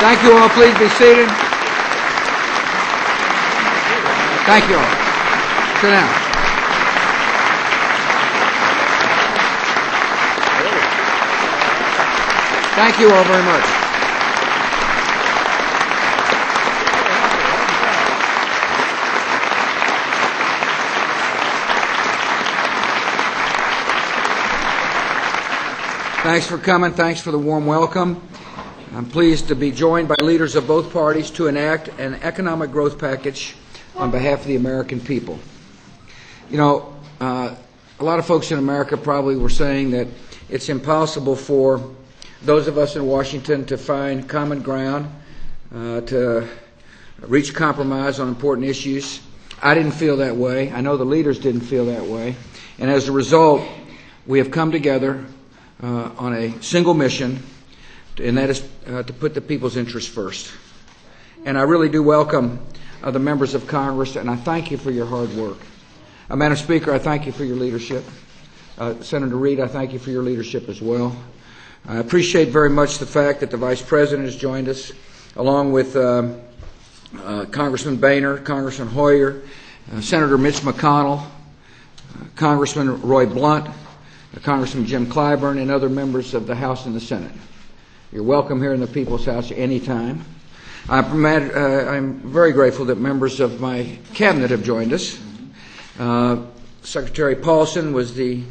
Thank you all. Please be seated. Thank you all. Sit down. Thank you all very much. Thanks for coming. Thanks for the warm welcome. I'm pleased to be joined by leaders of both parties to enact an economic growth package on behalf of the American people. You know, a lot of folks in America probably were saying that it's impossible for those of us in Washington to find common ground, to reach compromise on important issues. I didn't feel that way. I know the leaders didn't feel that way. And as a result, we have come together on a single mission, and that is to put the people's interests first. And I really do welcome the members of Congress, and I thank you for your hard work. Madam Speaker, I thank you for your leadership. Senator Reid, I thank you for your leadership as well. I appreciate very much the fact that the Vice President has joined us, along with Congressman Boehner, Congressman Hoyer, Senator Mitch McConnell, Congressman Roy Blunt, Congressman Jim Clyburn, and other members of the House and the Senate. You're welcome here in the People's House anytime. I'm very grateful that members of my cabinet have joined us. Secretary Paulson was the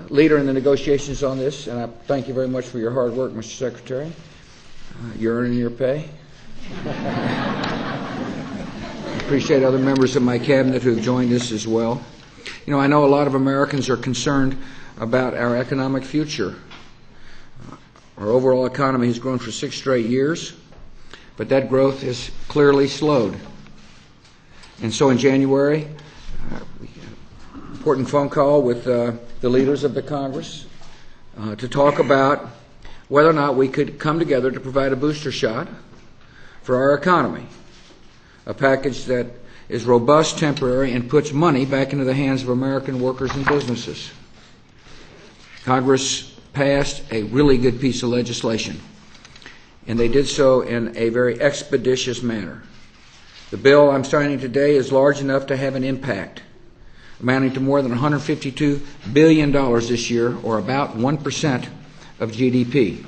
leader in the negotiations on this, and I thank you very much for your hard work, Mr. Secretary. You're earning your pay. I appreciate other members of my cabinet who have joined us as well. You know, I know a lot of Americans are concerned about our economic future. Our overall economy has grown for 6 straight years, but that growth has clearly slowed. And so in January, we had an important phone call with the leaders of the Congress to talk about whether or not we could come together to provide a booster shot for our economy, a package that is robust, temporary, and puts money back into the hands of American workers and businesses. Congress passed a really good piece of legislation, and they did so in a very expeditious manner. The bill I'm signing today is large enough to have an impact, amounting to more than $152 billion this year, or about 1% of GDP.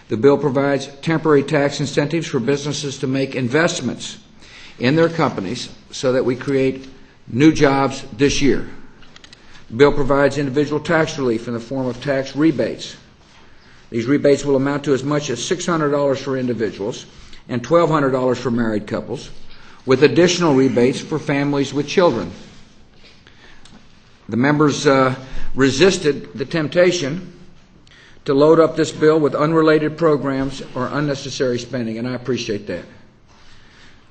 The bill provides temporary tax incentives for businesses to make investments in their companies so that we create new jobs this year. The bill provides individual tax relief in the form of tax rebates. These rebates will amount to as much as $600 for individuals and $1,200 for married couples, with additional rebates for families with children. The members resisted the temptation to load up this bill with unrelated programs or unnecessary spending, and I appreciate that.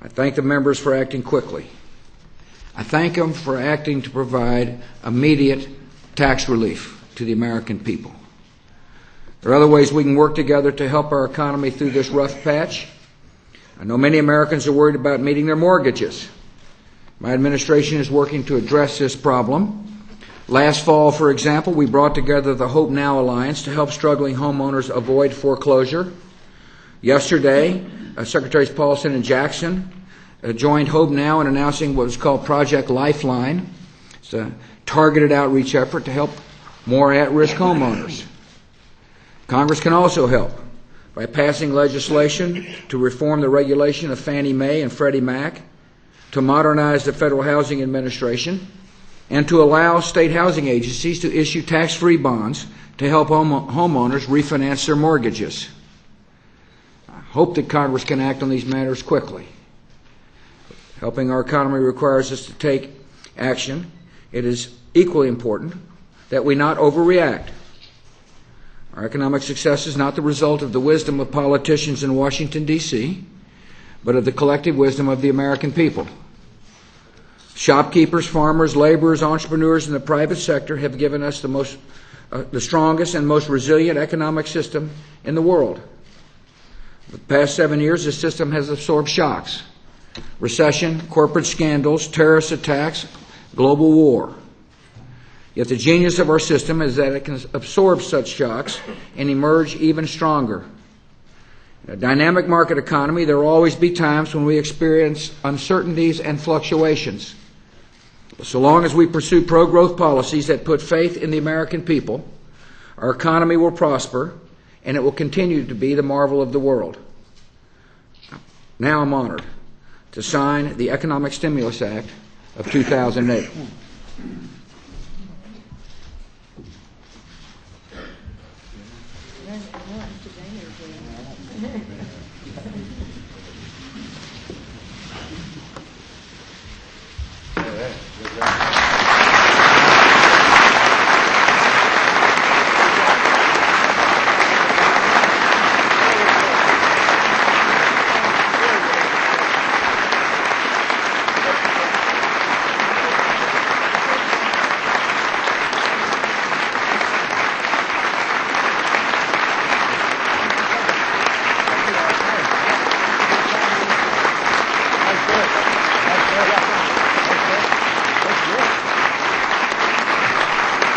I thank the members for acting quickly. I thank them for acting to provide immediate tax relief to the American people. There are other ways we can work together to help our economy through this rough patch. I know many Americans are worried about meeting their mortgages. My administration is working to address this problem. Last fall, for example, we brought together the Hope Now Alliance to help struggling homeowners avoid foreclosure. Yesterday, Secretaries Paulson and Jackson joined Hope Now in announcing what was called Project Lifeline. It's a targeted outreach effort to help more at-risk homeowners. Congress can also help by passing legislation to reform the regulation of Fannie Mae and Freddie Mac, to modernize the Federal Housing Administration, and to allow state housing agencies to issue tax-free bonds to help homeowners refinance their mortgages. I hope that Congress can act on these matters quickly. Helping our economy requires us to take action. It is equally important that we not overreact. Our economic success is not the result of the wisdom of politicians in Washington, D.C., but of the collective wisdom of the American people. Shopkeepers, farmers, laborers, entrepreneurs in the private sector have given us the strongest and most resilient economic system in the world. For the past 7 years, this system has absorbed shocks: recession, corporate scandals, terrorist attacks, global war. Yet the genius of our system is that it can absorb such shocks and emerge even stronger. In a dynamic market economy, there will always be times when we experience uncertainties and fluctuations. So long as we pursue pro-growth policies that put faith in the American people, our economy will prosper, and it will continue to be the marvel of the world. Now I'm honored to sign the Economic Stimulus Act of 2008.